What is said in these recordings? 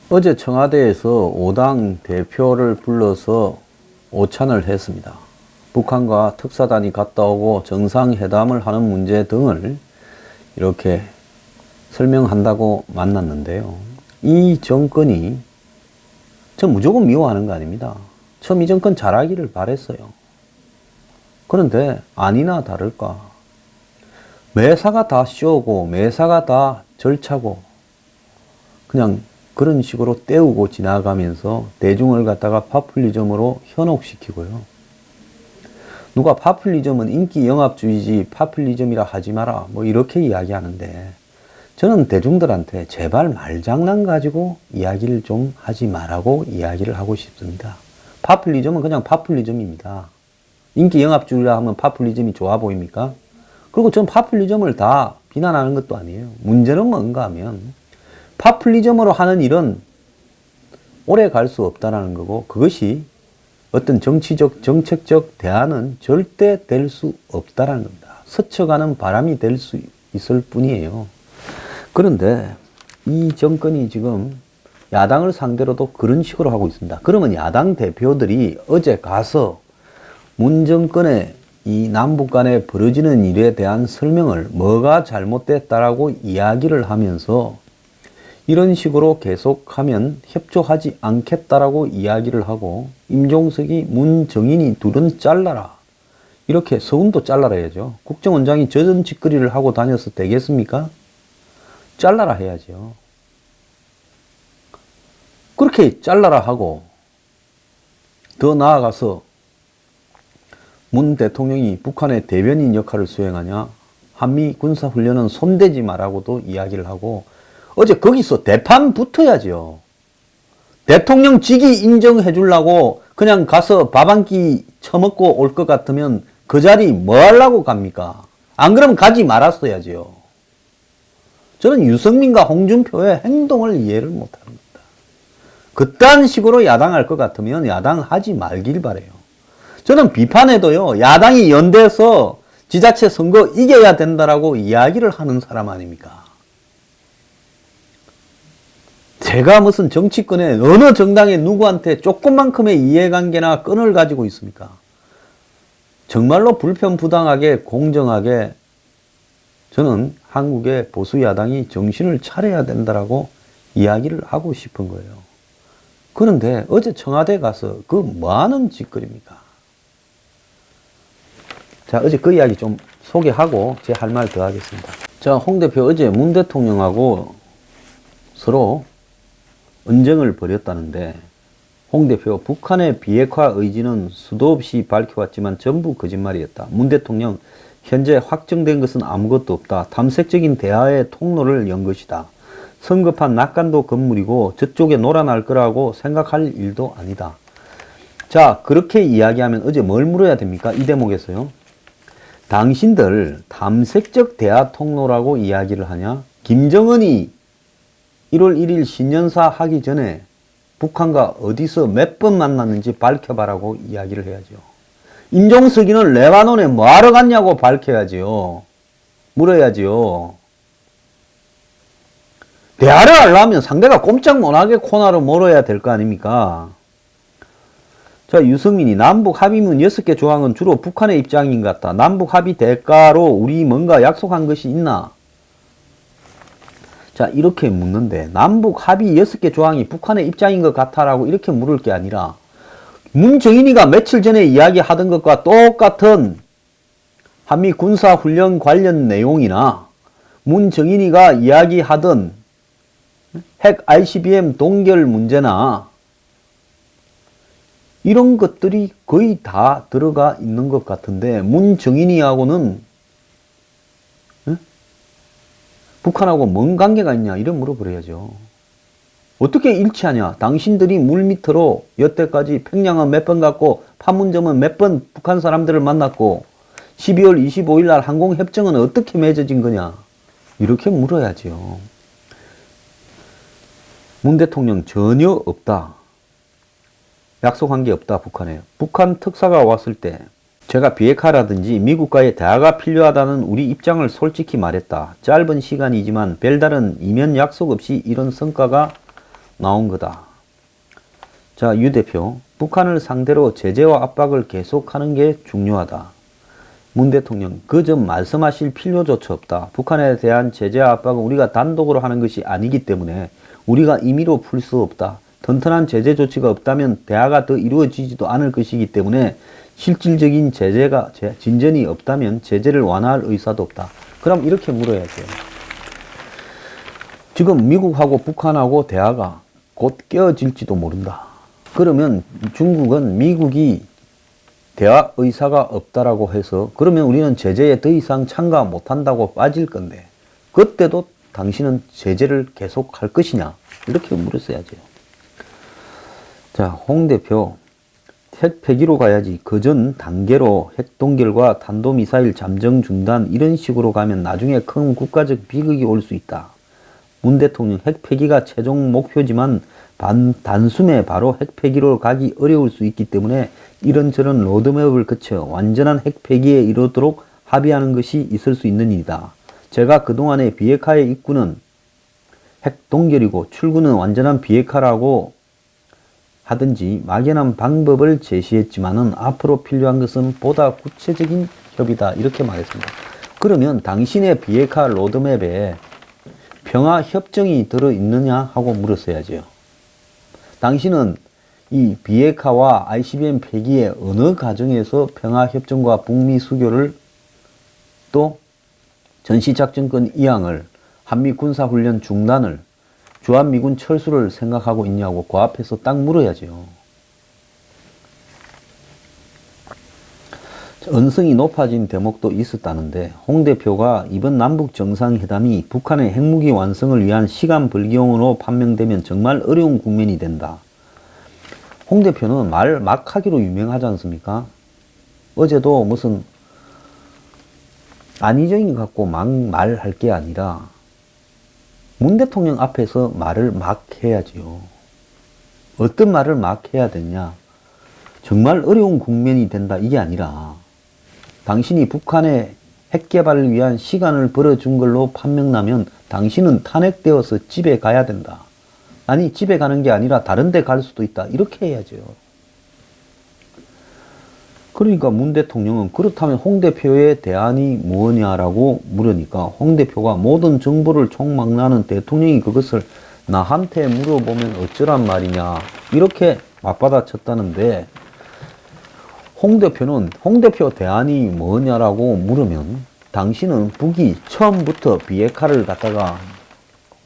어제 청와대에서 5당 대표를 불러서 오찬을 했습니다. 북한과 특사단이 갔다 오고 정상회담을 하는 문제 등을 이렇게 설명한다고 만났는데요. 이 정권이 저 무조건 미워하는 거 아닙니다. 처음 이 정권 잘하기를 바랬어요. 그런데 아니나 다를까 매사가 다 쇼고 매사가 다 절차고 그냥 그런 식으로 때우고 지나가면서 대중을 갖다가 파퓰리즘으로 현혹시키고요. 누가 파퓰리즘은 인기 영합주의지 파퓰리즘이라 하지 마라 뭐 이렇게 이야기하는데 저는 대중들한테 제발 말장난 가지고 이야기를 좀 하지 말라고 이야기를 하고 싶습니다. 파퓰리즘은 그냥 파퓰리즘입니다. 인기 영합주의라 하면 파퓰리즘이 좋아 보입니까? 그리고 전 파퓰리즘을 다 비난하는 것도 아니에요. 문제는 뭔가 하면 파퓰리즘으로 하는 일은 오래 갈 수 없다는 거고 그것이 어떤 정치적, 정책적 대안은 절대 될 수 없다는 겁니다. 스쳐가는 바람이 될 수 있을 뿐이에요. 그런데 이 정권이 지금 야당을 상대로도 그런 식으로 하고 있습니다. 그러면 야당 대표들이 어제 가서 문 정권의 이 남북 간에 벌어지는 일에 대한 설명을 뭐가 잘못됐다라고 이야기를 하면서 이런 식으로 계속하면 협조하지 않겠다라고 이야기를 하고 임종석이 문정인이 둘은 잘라라. 이렇게 서훈도 잘라라 해야죠. 국정원장이 저런 짓거리를 하고 다녀서 되겠습니까? 잘라라 해야죠. 그렇게 잘라라 하고 더 나아가서 문 대통령이 북한의 대변인 역할을 수행하냐? 한미 군사훈련은 손대지 마라고도 이야기를 하고 어제 거기서 대판 붙어야죠. 대통령 직위 인정해 주려고 그냥 가서 밥 한 끼 처먹고 올 것 같으면 그 자리 뭐 하려고 갑니까? 안 그러면 가지 말았어야죠. 저는 유승민과 홍준표의 행동을 이해를 못합니다. 그딴 식으로 야당할 것 같으면 야당하지 말길 바래요. 저는 비판해도요. 야당이 연대해서 지자체 선거 이겨야 된다라고 이야기를 하는 사람 아닙니까? 제가 무슨 정치권에 어느 정당의 누구한테 조금만큼의 이해관계나 끈을 가지고 있습니까? 정말로 불편부당하게 공정하게 저는 한국의 보수 야당이 정신을 차려야 된다라고 이야기를 하고 싶은 거예요. 그런데 어제 청와대 가서 그 뭐하는 짓거리입니까? 자, 어제 그 이야기 좀 소개하고 제 할 말 더 하겠습니다. 자, 홍 대표 어제 문 대통령하고 서로 언쟁을 벌였다는데 홍 대표 북한의 비핵화 의지는 수도 없이 밝혀왔지만 전부 거짓말이었다. 문 대통령 현재 확정된 것은 아무것도 없다. 탐색적인 대화의 통로를 연 것이다. 성급한 낙관도 건물이고 저쪽에 놀아날 거라고 생각할 일도 아니다. 자, 그렇게 이야기하면 어제 뭘 물어야 됩니까? 이 대목에서요. 당신들 탐색적 대화 통로라고 이야기를 하냐? 김정은이 1월 1일 신년사 하기 전에 북한과 어디서 몇 번 만났는지 밝혀봐라고 이야기를 해야죠. 임종석이는 레바논에 뭐하러 갔냐고 밝혀야지요. 물어야지요. 대화를 하려면 상대가 꼼짝 못하게 코너로 몰아야 될 거 아닙니까? 자, 유승민이 남북 합의문 6개 조항은 주로 북한의 입장인 것 같다. 남북 합의 대가로 우리 뭔가 약속한 것이 있나? 자, 이렇게 묻는데 남북 합의 6개 조항이 북한의 입장인 것 같아라고 이렇게 물을 게 아니라 문정인이가 며칠 전에 이야기하던 것과 똑같은 한미 군사훈련 관련 내용이나 문정인이가 이야기하던 핵 ICBM 동결 문제나 이런 것들이 거의 다 들어가 있는 것 같은데 문정인이하고는 북한하고 뭔 관계가 있냐 이런 물어버려야죠. 어떻게 일치하냐. 당신들이 물밑으로 여태까지 평양은 몇 번 갔고 판문점은 몇 번 북한 사람들을 만났고 12월 25일 날 항공협정은 어떻게 맺어진 거냐 이렇게 물어야죠. 문 대통령 전혀 없다. 약속한 게 없다. 북한에. 북한 특사가 왔을 때 제가 비핵화라든지 미국과의 대화가 필요하다는 우리 입장을 솔직히 말했다. 짧은 시간이지만 별다른 이면 약속 없이 이런 성과가 나온 거다. 자, 유 대표, 북한을 상대로 제재와 압박을 계속하는 게 중요하다. 문 대통령, 그 점 말씀하실 필요조차 없다. 북한에 대한 제재와 압박은 우리가 단독으로 하는 것이 아니기 때문에 우리가 임의로 풀 수 없다. 튼튼한 제재 조치가 없다면 대화가 더 이루어지지도 않을 것이기 때문에 실질적인 진전이 없다면 제재를 완화할 의사도 없다. 그럼 이렇게 물어야죠. 지금 미국하고 북한하고 대화가 곧 깨어질지도 모른다. 그러면 중국은 미국이 대화 의사가 없다라고 해서 그러면 우리는 제재에 더 이상 참가 못한다고 빠질 건데 그때도 당신은 제재를 계속할 것이냐? 이렇게 물었어야죠. 자, 홍 대표, 핵 폐기로 가야지. 그 전 단계로 핵 동결과 탄도미사일 잠정 중단 이런 식으로 가면 나중에 큰 국가적 비극이 올 수 있다. 문 대통령, 핵 폐기가 최종 목표지만 단숨에 바로 핵 폐기로 가기 어려울 수 있기 때문에 이런저런 로드맵을 거쳐 완전한 핵 폐기에 이르도록 합의하는 것이 있을 수 있는 일이다. 제가 그동안의 비핵화의 입구는 핵 동결이고 출구는 완전한 비핵화라고 하든지 막연한 방법을 제시했지만은 앞으로 필요한 것은 보다 구체적인 협의다. 이렇게 말했습니다. 그러면 당신의 비핵화 로드맵에 평화협정이 들어있느냐 하고 물었어야죠. 당신은 이 비핵화와 ICBM 폐기의 어느 과정에서 평화협정과 북미 수교를 또 전시작전권 이양을 한미 군사훈련 중단을 주한미군 철수를 생각하고 있냐고 그 앞에서 딱 물어야죠. 언성이 높아진 대목도 있었다는데 홍 대표가 이번 남북 정상회담이 북한의 핵무기 완성을 위한 시간 벌기용으로 판명되면 정말 어려운 국면이 된다. 홍 대표는 말 막 하기로 유명하지 않습니까? 어제도 무슨 안희정이 갖고 막 말할 게 아니라 문 대통령 앞에서 말을 막 해야지요. 어떤 말을 막 해야 되냐? 정말 어려운 국면이 된다 이게 아니라 당신이 북한의 핵 개발을 위한 시간을 벌어준 걸로 판명나면 당신은 탄핵되어서 집에 가야 된다. 아니 집에 가는 게 아니라 다른 데 갈 수도 있다. 이렇게 해야죠. 그러니까 문 대통령은 그렇다면 홍 대표의 대안이 뭐냐라고 물으니까 홍 대표가 모든 정보를 총망라하는 대통령이 그것을 나한테 물어보면 어쩌란 말이냐 이렇게 맞받아쳤다는데 홍 대표는 홍 대표 대안이 뭐냐라고 물으면 당신은 북이 처음부터 비핵화를 갖다가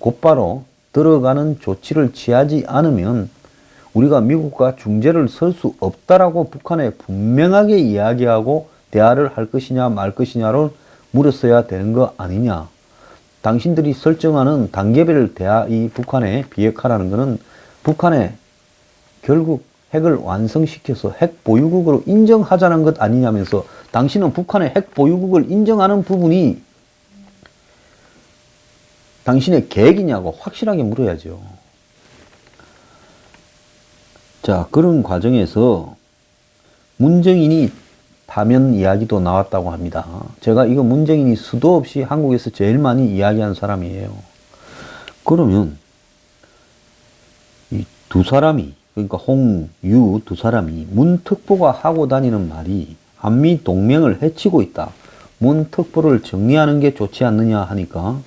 곧바로 들어가는 조치를 취하지 않으면 우리가 미국과 중재를 설 수 없다라고 북한에 분명하게 이야기하고 대화를 할 것이냐 말 것이냐를 물었어야 되는 거 아니냐. 당신들이 설정하는 단계별 대화 이 북한의 비핵화라는 것은 북한에 결국 핵을 완성시켜서 핵 보유국으로 인정하자는 것 아니냐면서 당신은 북한의 핵 보유국을 인정하는 부분이 당신의 계획이냐고 확실하게 물어야죠. 자, 그런 과정에서 문정인이 파면 이야기도 나왔다고 합니다. 제가 이거 문정인이 수도 없이 한국에서 제일 많이 이야기한 사람이에요. 그러면 이 두 사람이 그러니까 홍, 유 두 사람이 문 특보가 하고 다니는 말이 한미 동맹을 해치고 있다. 문 특보를 정리하는 게 좋지 않느냐 하니까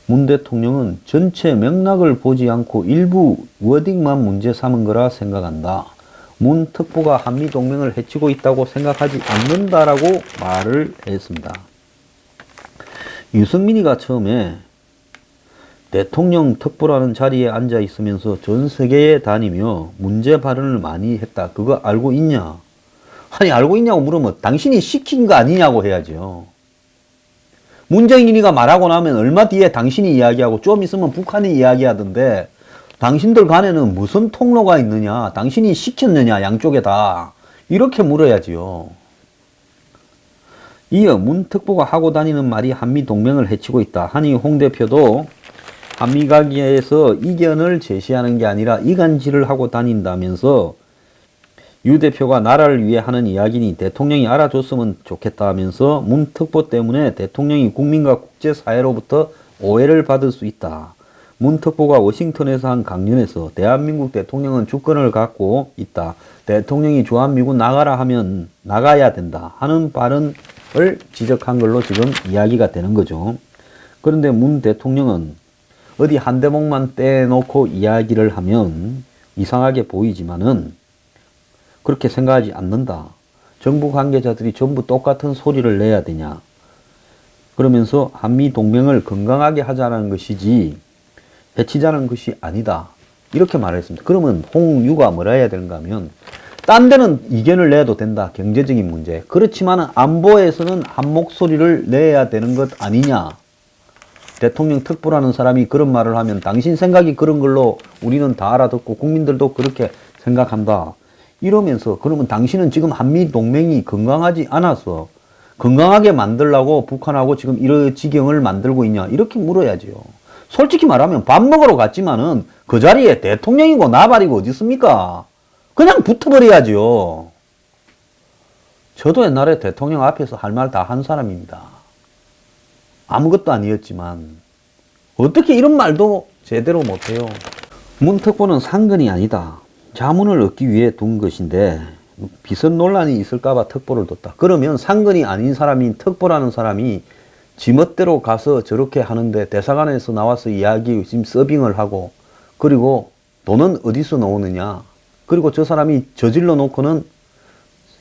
문 대통령은 전체 맥락을 보지 않고 일부 워딩만 문제 삼은 거라 생각한다. 문 특보가 한미 동맹을 해치고 있다고 생각하지 않는다라고 말을 했습니다. 유승민이가 처음에 대통령 특보라는 자리에 앉아 있으면서 전 세계에 다니며 문제 발언을 많이 했다. 그거 알고 있냐? 아니 알고 있냐고 물으면 당신이 시킨 거 아니냐고 해야죠. 문정인이가 말하고 나면 얼마 뒤에 당신이 이야기하고 좀 있으면 북한이 이야기하던데 당신들 간에는 무슨 통로가 있느냐? 당신이 시켰느냐? 양쪽에다. 이렇게 물어야지요. 이어 문 특보가 하고 다니는 말이 한미 동맹을 해치고 있다. 하니 홍 대표도 한미관계에서 이견을 제시하는 게 아니라 이간질을 하고 다닌다면서 유 대표가 나라를 위해 하는 이야기니 대통령이 알아줬으면 좋겠다 하면서 문 특보 때문에 대통령이 국민과 국제사회로부터 오해를 받을 수 있다. 문 특보가 워싱턴에서 한 강연에서 대한민국 대통령은 주권을 갖고 있다. 대통령이 주한미군 나가라 하면 나가야 된다 하는 발언을 지적한 걸로 지금 이야기가 되는 거죠. 그런데 문 대통령은 어디 한 대목만 떼놓고 이야기를 하면 이상하게 보이지만은 그렇게 생각하지 않는다. 정부 관계자들이 전부 똑같은 소리를 내야 되냐. 그러면서 한미 동맹을 건강하게 하자는 것이지 해치자는 것이 아니다. 이렇게 말했습니다. 그러면 홍유가 뭐라 해야 되는가 하면 딴 데는 이견을 내도 된다. 경제적인 문제. 그렇지만 안보에서는 한 목소리를 내야 되는 것 아니냐. 대통령 특보라는 사람이 그런 말을 하면 당신 생각이 그런 걸로 우리는 다 알아듣고 국민들도 그렇게 생각한다. 이러면서 그러면 당신은 지금 한미 동맹이 건강하지 않아서 건강하게 만들려고 북한하고 지금 이런 지경을 만들고 있냐. 이렇게 물어야죠. 솔직히 말하면 밥 먹으러 갔지만은 그 자리에 대통령이고 나발이고 어디 있습니까? 그냥 붙어버려야죠. 저도 옛날에 대통령 앞에서 할 말 다 한 사람입니다. 아무것도 아니었지만 어떻게 이런 말도 제대로 못해요. 문 특보는 상근이 아니다. 자문을 얻기 위해 둔 것인데 비선 논란이 있을까봐 특보를 뒀다. 그러면 상근이 아닌 사람인 특보라는 사람이 지멋대로 가서 저렇게 하는데 대사관에서 나와서 이야기 지금 서빙을 하고 그리고 돈은 어디서 나오느냐. 그리고 저 사람이 저질러 놓고는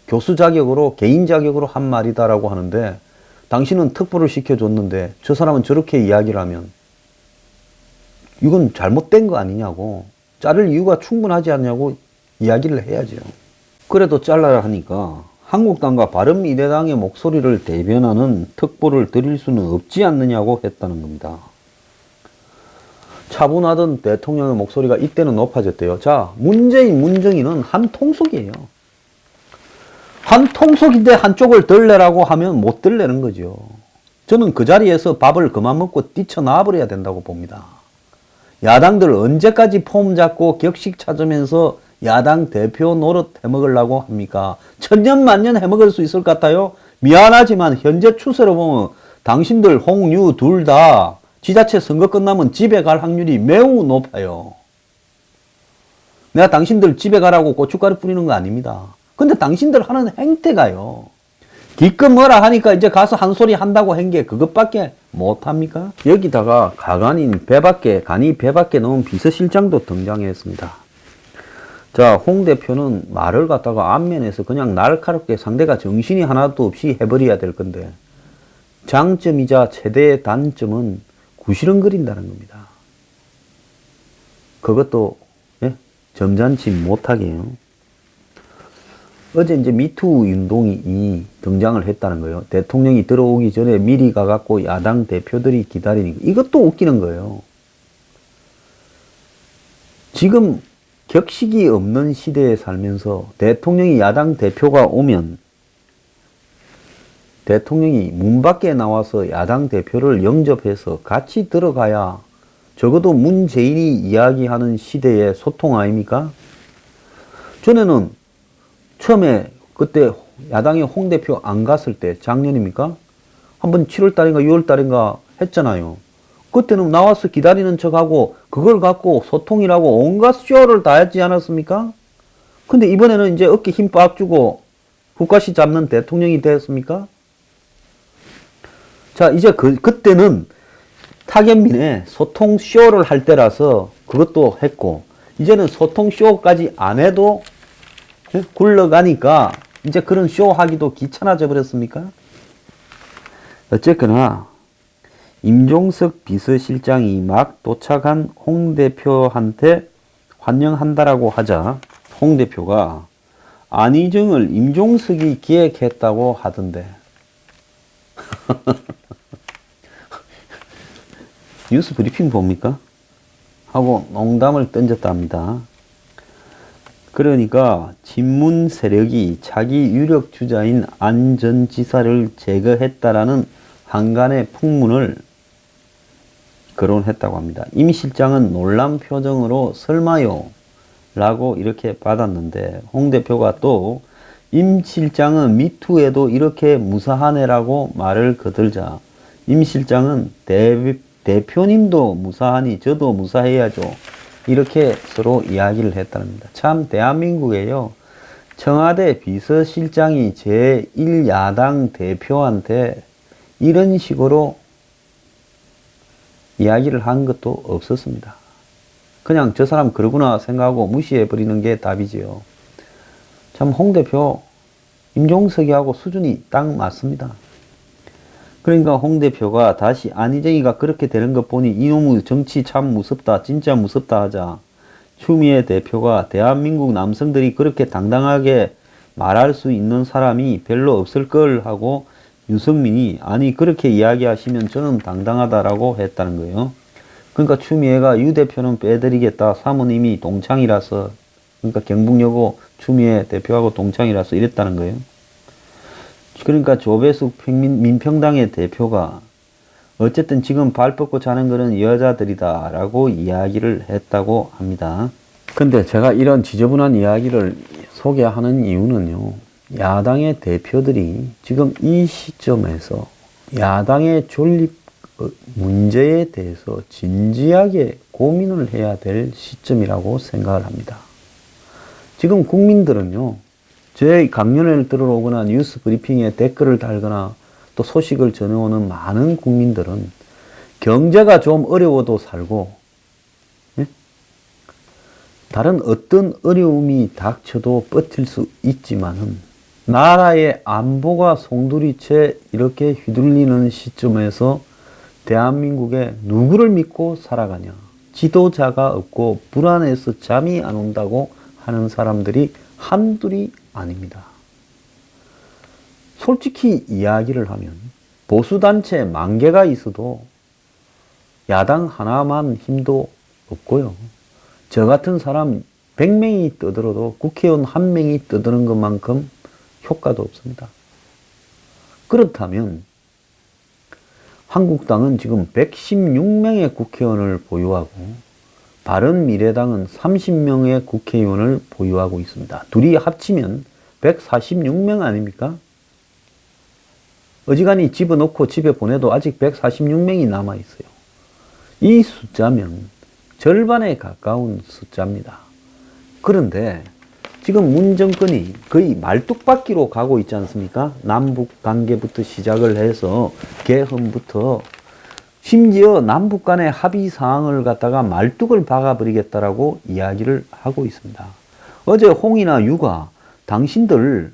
교수 자격으로 개인 자격으로 한 말이다라고 하는데 당신은 특보를 시켜줬는데 저 사람은 저렇게 이야기를 하면 이건 잘못된 거 아니냐고 자를 이유가 충분하지 않냐고 이야기를 해야죠. 그래도 잘라라 하니까 한국당과 바른미래당의 목소리를 대변하는 특보를 드릴 수는 없지 않느냐고 했다는 겁니다. 차분하던 대통령의 목소리가 이때는 높아졌대요. 자, 문재인, 문정인은 한 통속이에요. 한 통속인데 한쪽을 들래라고 하면 못 들래는 거죠. 저는 그 자리에서 밥을 그만 먹고 뛰쳐나와 버려야 된다고 봅니다. 야당들 언제까지 폼 잡고 격식 찾으면서 야당 대표 노릇 해먹으려고 합니까? 천년만년 해먹을 수 있을 것 같아요? 미안하지만 현재 추세로 보면 당신들 홍유 둘 다 지자체 선거 끝나면 집에 갈 확률이 매우 높아요. 내가 당신들 집에 가라고 고춧가루 뿌리는 거 아닙니다. 근데 당신들 하는 행태가요. 기껏 뭐라 하니까 이제 가서 한 소리 한다고 한 게 그것밖에 못합니까? 여기다가 가관인 간이 배 밖에 넣은 비서실장도 등장했습니다. 자, 홍 대표는 말을 갖다가 앞면에서 그냥 날카롭게 상대가 정신이 하나도 없이 해버려야 될 건데 장점이자 최대의 단점은 구시렁거린다는 겁니다. 그것도 점잖지 못하게요. 어제 이제 미투 운동이 등장을 했다는 거예요. 대통령이 들어오기 전에 미리 가갖고 야당 대표들이 기다리니까 이것도 웃기는 거예요. 지금 격식이 없는 시대에 살면서 대통령이 야당 대표가 오면 대통령이 문 밖에 나와서 야당 대표를 영접해서 같이 들어가야 적어도 문재인이 이야기하는 시대의 소통 아닙니까? 전에는 처음에 그때 야당의 홍 대표 안 갔을 때 작년입니까? 한번 7월달인가 6월달인가 했잖아요. 그때는 나와서 기다리는 척하고 그걸 갖고 소통이라고 온갖 쇼를 다 했지 않았습니까? 근데 이번에는 이제 어깨 힘 빡 주고 국가시 잡는 대통령이 됐습니까? 자, 이제 그때는 타겟민의 소통 쇼를 할 때라서 그것도 했고 이제는 소통 쇼까지 안 해도 굴러가니까 이제 그런 쇼 하기도 귀찮아져 버렸습니까? 어쨌거나 임종석 비서실장이 막 도착한 홍 대표한테 환영한다라고 하자 홍 대표가 안희정을 임종석이 기획했다고 하던데 뉴스 브리핑 봅니까? 하고 농담을 던졌답니다. 그러니까 친문 세력이 자기 유력 주자인 안 전 지사를 제거했다라는 한간의 풍문을 거론했다고 합니다. 임 실장은 놀란 표정으로 설마요? 라고 이렇게 받았는데 홍 대표가 또 임 실장은 미투에도 이렇게 무사하네라고 말을 거들자 임 실장은 대표님도 무사하니 저도 무사해야죠. 이렇게 서로 이야기를 했다는 겁니다. 참 대한민국에요. 청와대 비서실장이 제1야당 대표한테 이런 식으로 이야기를 한 것도 없었습니다. 그냥 저 사람 그러구나 생각하고 무시해버리는 게 답이지요. 참 홍 대표 임종석이하고 수준이 딱 맞습니다. 그러니까 홍 대표가 다시 안희정이가 그렇게 되는 것 보니 이놈의 정치 참 무섭다, 진짜 무섭다 하자 추미애 대표가 대한민국 남성들이 그렇게 당당하게 말할 수 있는 사람이 별로 없을 걸 하고 유승민이 아니 그렇게 이야기하시면 저는 당당하다라고 했다는 거예요. 그러니까 추미애가 유 대표는 빼드리겠다. 사모님이 동창이라서 그러니까 경북여고 추미애 대표하고 동창이라서 이랬다는 거예요. 그러니까 조배숙 민평당의 대표가 어쨌든 지금 발 뻗고 자는 거는 여자들이다 라고 이야기를 했다고 합니다. 근데 제가 이런 지저분한 이야기를 소개하는 이유는요. 야당의 대표들이 지금 이 시점에서 야당의 존립 문제에 대해서 진지하게 고민을 해야 될 시점이라고 생각을 합니다. 지금 국민들은요. 제 강연을 들으러 오거나 뉴스 브리핑에 댓글을 달거나 또 소식을 전해오는 많은 국민들은 경제가 좀 어려워도 살고 다른 어떤 어려움이 닥쳐도 버틸 수 있지만은 나라의 안보가 송두리째 이렇게 휘둘리는 시점에서 대한민국에 누구를 믿고 살아가냐. 지도자가 없고 불안해서 잠이 안 온다고 하는 사람들이 한둘이 아닙니다. 솔직히 이야기를 하면 보수단체 10,000개가 있어도 야당 하나만 힘도 없고요. 저 같은 사람 100명이 떠들어도 국회의원 1명이 떠드는 것만큼 효과도 없습니다. 그렇다면 한국당은 지금 116명의 국회의원을 보유하고 바른미래당은 30명의 국회의원을 보유하고 있습니다. 둘이 합치면 146명 아닙니까? 어지간히 집어넣고 집에 보내도 아직 146명이 남아있어요. 이 숫자면 절반에 가까운 숫자입니다. 그런데 지금 문 정권이 거의 말뚝박기로 가고 있지 않습니까? 남북 관계부터 시작을 해서 개헌부터 심지어 남북 간의 합의 사항을 갖다가 말뚝을 박아버리겠다라고 이야기를 하고 있습니다. 어제 홍이나 유가 당신들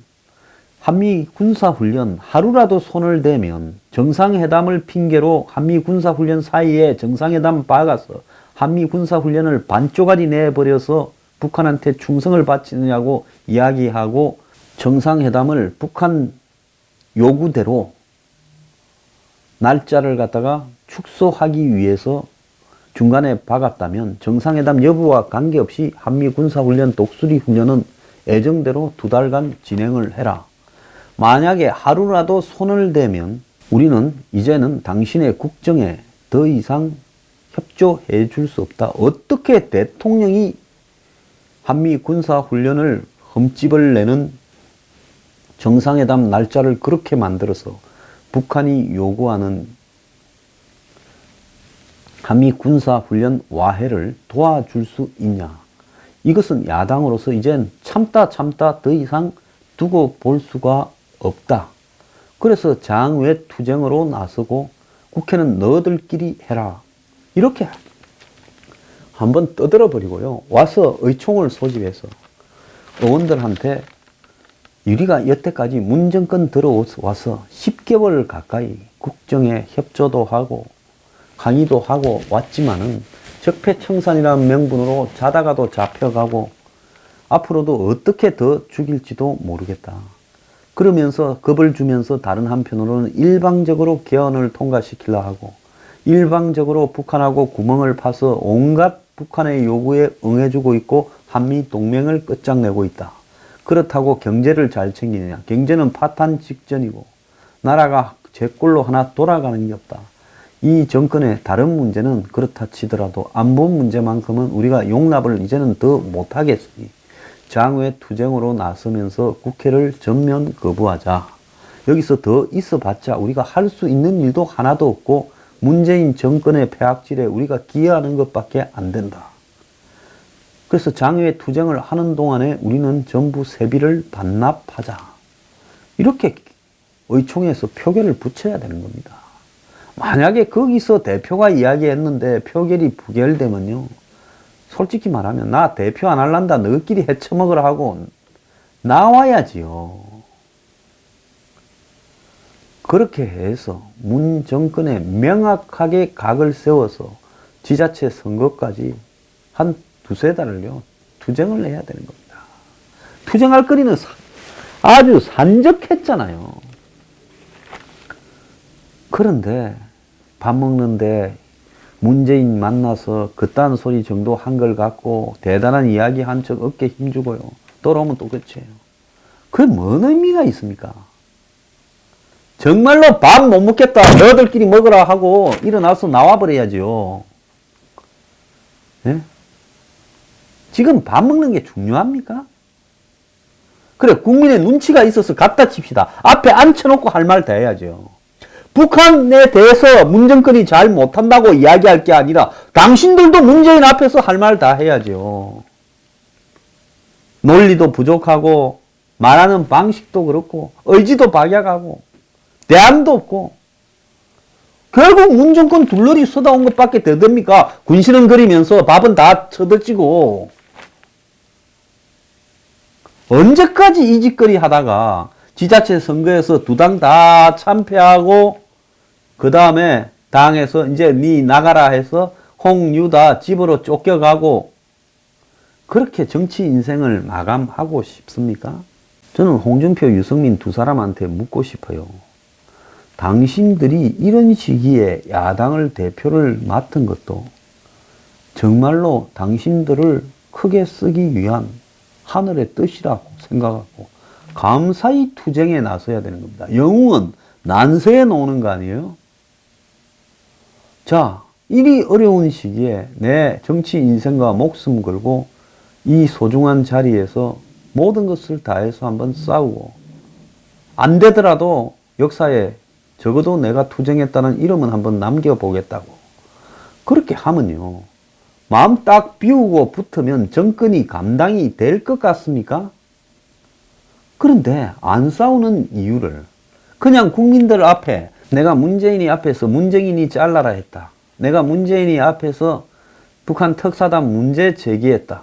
한미 군사훈련 하루라도 손을 대면 정상회담을 핑계로 한미 군사훈련 사이에 정상회담 박아서 한미 군사훈련을 반쪽짜리 내버려서 북한한테 충성을 바치느냐고 이야기하고 정상회담을 북한 요구대로 날짜를 갖다가 축소하기 위해서 중간에 박았다면 정상회담 여부와 관계없이 한미 군사훈련 독수리 훈련은 예정대로 2달간 진행을 해라. 만약에 하루라도 손을 대면 우리는 이제는 당신의 국정에 더 이상 협조해 줄 수 없다. 어떻게 대통령이 한미 군사훈련을 흠집을 내는 정상회담 날짜를 그렇게 만들어서 북한이 요구하는 한미 군사훈련 와해를 도와줄 수 있냐. 이것은 야당으로서 이젠 참다 더 이상 두고 볼 수가 없다. 그래서 장외투쟁으로 나서고 국회는 너희들끼리 해라. 이렇게 한번 떠들어 버리고요. 와서 의총을 소집해서 의원들한테 우리가 여태까지 문정권 들어와서 10개월 가까이 국정에 협조도 하고 강의도 하고 왔지만은 적폐청산이라는 명분으로 자다가도 잡혀가고 앞으로도 어떻게 더 죽일지도 모르겠다. 그러면서 겁을 주면서 다른 한편으로는 일방적으로 개헌을 통과시키려 하고 일방적으로 북한하고 구멍을 파서 온갖 북한의 요구에 응해주고 있고 한미 동맹을 끝장내고 있다. 그렇다고 경제를 잘 챙기느냐. 경제는 파탄 직전이고 나라가 제 꼴로 하나 돌아가는 게 없다. 이 정권의 다른 문제는 그렇다 치더라도 안보 문제만큼은 우리가 용납을 이제는 더 못하겠으니 장외투쟁으로 나서면서 국회를 전면 거부하자. 여기서 더 있어봤자 우리가 할 수 있는 일도 하나도 없고 문재인 정권의 폐악질에 우리가 기여하는 것밖에 안 된다. 그래서 장외 투쟁을 하는 동안에 우리는 전부 세비를 반납하자. 이렇게 의총에서 표결을 붙여야 되는 겁니다. 만약에 거기서 대표가 이야기했는데 표결이 부결되면요. 솔직히 말하면 나 대표 안 할란다. 너희끼리 헤쳐먹으라 하고 나와야지요. 그렇게 해서 문 정권에 명확하게 각을 세워서 지자체 선거까지 한 두세 달을요. 투쟁을 해야 되는 겁니다. 투쟁할 거리는 아주 산적했잖아요. 그런데 밥 먹는데 문재인 만나서 그딴 소리 정도 한 걸 갖고 대단한 이야기 한 척 어깨 힘주고요. 돌아오면 또 끝이에요. 그게 뭔 의미가 있습니까? 정말로 밥 못 먹겠다. 너희들끼리 먹으라 하고 일어나서 나와버려야죠. 네? 지금 밥 먹는 게 중요합니까? 그래, 국민의 눈치가 있어서 갖다 칩시다. 앞에 앉혀놓고 할 말 다 해야죠. 북한에 대해서 문정권이 잘 못한다고 이야기할 게 아니라 당신들도 문재인 앞에서 할 말 다 해야죠. 논리도 부족하고 말하는 방식도 그렇고 의지도 박약하고 대안도 없고 결국 문정권 둘러리 쏟아온 것밖에 더 됩니까? 군신은 그리면서 밥은 다 쳐들지고 언제까지 이 짓거리 하다가 지자체 선거에서 두 당 다 참패하고 그 다음에 당에서 이제 니 나가라 해서 홍유다 집으로 쫓겨가고 그렇게 정치 인생을 마감하고 싶습니까? 저는 홍준표, 유승민 두 사람한테 묻고 싶어요. 당신들이 이런 시기에 야당을 대표를 맡은 것도 정말로 당신들을 크게 쓰기 위한 하늘의 뜻이라고 생각하고 감사히 투쟁에 나서야 되는 겁니다. 영웅은 난세에 놓는 거 아니에요? 자, 이리 어려운 시기에 내 정치 인생과 목숨 걸고 이 소중한 자리에서 모든 것을 다해서 한번 싸우고 안 되더라도 역사에 적어도 내가 투쟁했다는 이름은 한번 남겨보겠다고 그렇게 하면요. 마음 딱 비우고 붙으면 정권이 감당이 될 것 같습니까? 그런데 안 싸우는 이유를 그냥 국민들 앞에 내가 문재인이 앞에서 문재인이 잘라라 했다. 내가 문재인이 앞에서 북한 특사단 문제 제기했다.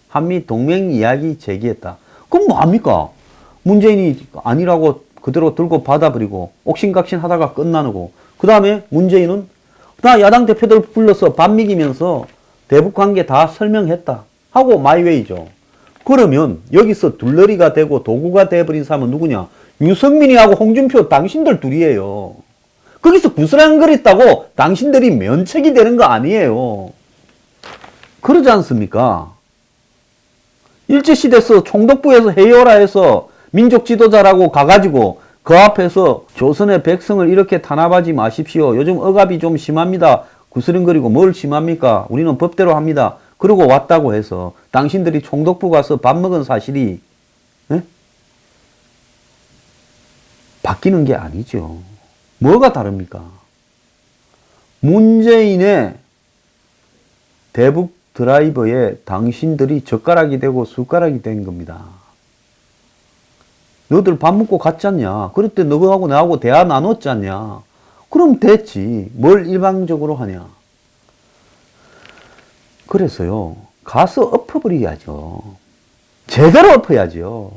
한미 동맹 이야기 제기했다. 그럼 뭐합니까? 문재인이 아니라고 그대로 들고 받아버리고 옥신각신 하다가 끝나고 그 다음에 문재인은 나 야당 대표들 불러서 밥 먹이면서 대북 관계 다 설명했다 하고 마이웨이죠. 그러면 여기서 둘러리가 되고 도구가 돼버린 사람은 누구냐? 유승민이하고 홍준표 당신들 둘이에요. 거기서 구슬랑거렸다고 당신들이 면책이 되는 거 아니에요. 그러지 않습니까? 일제시대에서 총독부에서 해요라 해서 민족 지도자라고 가가지고 그 앞에서 조선의 백성을 이렇게 탄압하지 마십시오. 요즘 억압이 좀 심합니다. 구스렁거리고 뭘 심합니까? 우리는 법대로 합니다. 그러고 왔다고 해서 당신들이 총독부 가서 밥 먹은 사실이 바뀌는 게 아니죠. 뭐가 다릅니까? 문재인의 대북 드라이버에 당신들이 젓가락이 되고 숟가락이 된 겁니다. 너희들 밥 먹고 갔잖냐? 그럴 때 너하고 나하고 대화 나눴잖냐? 그럼 됐지. 뭘 일방적으로 하냐? 그래서요. 가서 엎어버려야죠. 제대로 엎어야죠.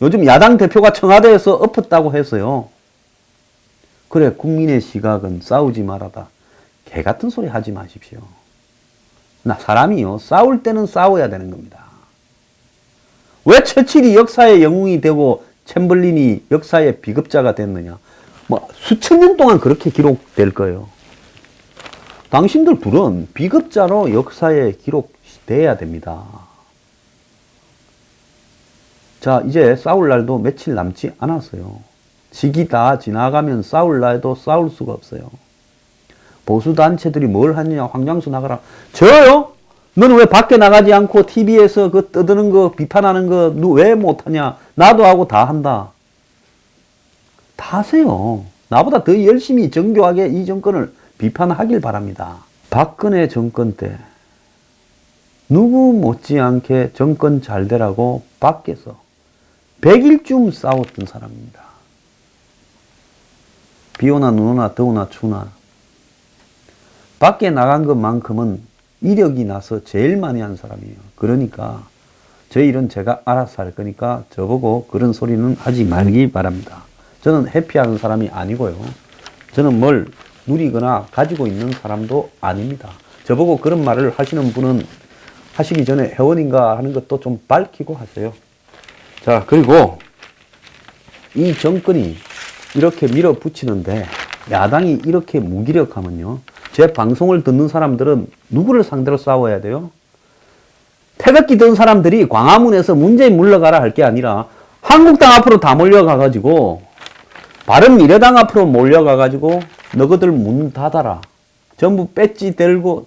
요즘 야당 대표가 청와대에서 엎었다고 해서요. 그래, 국민의 시각은 싸우지 말아다. 개 같은 소리 하지 마십시오. 나 사람이요. 싸울 때는 싸워야 되는 겁니다. 왜 처칠이 역사의 영웅이 되고 챔벌린이 역사의 비급자가 됐느냐? 뭐 수천 년 동안 그렇게 기록될 거예요. 당신들 둘은 비급자로 역사에 기록돼야 됩니다. 자, 이제 싸울 날도 며칠 남지 않았어요. 시기 다 지나가면 싸울 날도 싸울 수가 없어요. 보수단체들이 뭘 하느냐? 황장수 나가라. 저요? 너는 왜 밖에 나가지 않고 TV에서 그 떠드는 거, 비판하는 거 왜 못하냐? 나도 하고 다 한다. 다 하세요. 나보다 더 열심히 정교하게 이 정권을 비판하길 바랍니다. 박근혜 정권 때 누구 못지않게 정권 잘 되라고 밖에서 100일쯤 싸웠던 사람입니다. 비오나 눈오나 더우나 추나 밖에 나간 것만큼은 이력이 나서 제일 많이 한 사람이에요. 그러니까 저희 일은 제가 알아서 할 거니까 저보고 그런 소리는 하지 말기 바랍니다. 저는 회피하는 사람이 아니고요. 저는 뭘 누리거나 가지고 있는 사람도 아닙니다. 저보고 그런 말을 하시는 분은 하시기 전에 회원인가 하는 것도 좀 밝히고 하세요. 자, 그리고 이 정권이 이렇게 밀어붙이는데 야당이 이렇게 무기력하면요. 제 방송을 듣는 사람들은 누구를 상대로 싸워야 돼요? 태극기 든 사람들이 광화문에서 문재인 물러가라 할 게 아니라 한국당 앞으로 다 몰려가가지고 바른미래당 앞으로 몰려가가지고 너희들 문 닫아라. 전부 배지 떼고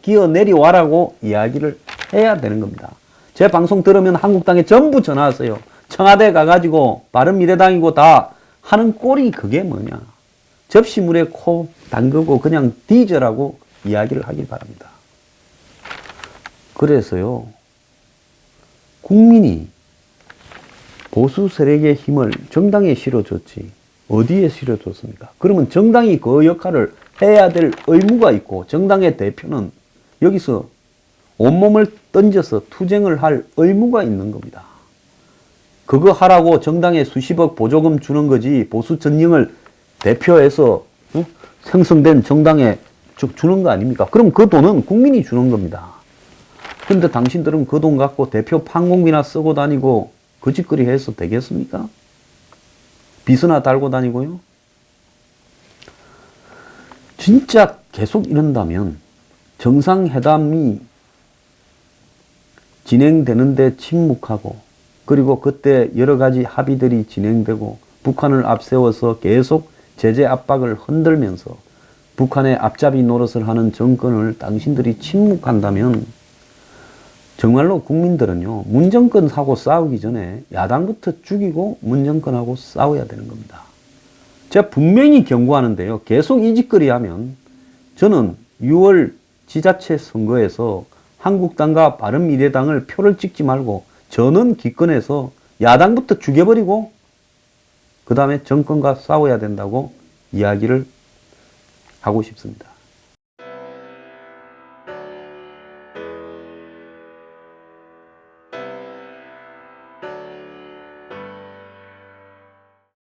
기어 내려와라고 이야기를 해야 되는 겁니다. 제 방송 들으면 한국당에 전부 전화하세요. 청와대 가가지고 바른미래당이고 다 하는 꼴이 그게 뭐냐. 접시물에 코 담그고 그냥 뒤져라고 이야기를 하길 바랍니다. 그래서요. 국민이 보수 세력의 힘을 정당에 실어줬지 어디에 실어줬습니까? 그러면 정당이 그 역할을 해야 될 의무가 있고 정당의 대표는 여기서 온몸을 던져서 투쟁을 할 의무가 있는 겁니다. 그거 하라고 정당에 수십억 보조금 주는 거지 보수 전령을 대표해서 생성된 정당에 주는 거 아닙니까? 그럼 그 돈은 국민이 주는 겁니다. 근데 당신들은 그 돈 갖고 대표 판공비나 쓰고 다니고 거짓거리 해서 되겠습니까? 비서나 달고 다니고요. 진짜 계속 이런다면 정상회담이 진행되는데 침묵하고 그리고 그때 여러 가지 합의들이 진행되고 북한을 앞세워서 계속 제재 압박을 흔들면서 북한의 앞잡이 노릇을 하는 정권을 당신들이 침묵한다면 정말로 국민들은요, 문정권하고 싸우기 전에 야당부터 죽이고 문정권하고 싸워야 되는 겁니다. 제가 분명히 경고하는데요, 계속 이 짓거리 하면 저는 6월 지자체 선거에서 한국당과 바른미래당을 표를 찍지 말고 저는 기권해서 야당부터 죽여버리고 그 다음에 정권과 싸워야 된다고 이야기를 하고 싶습니다.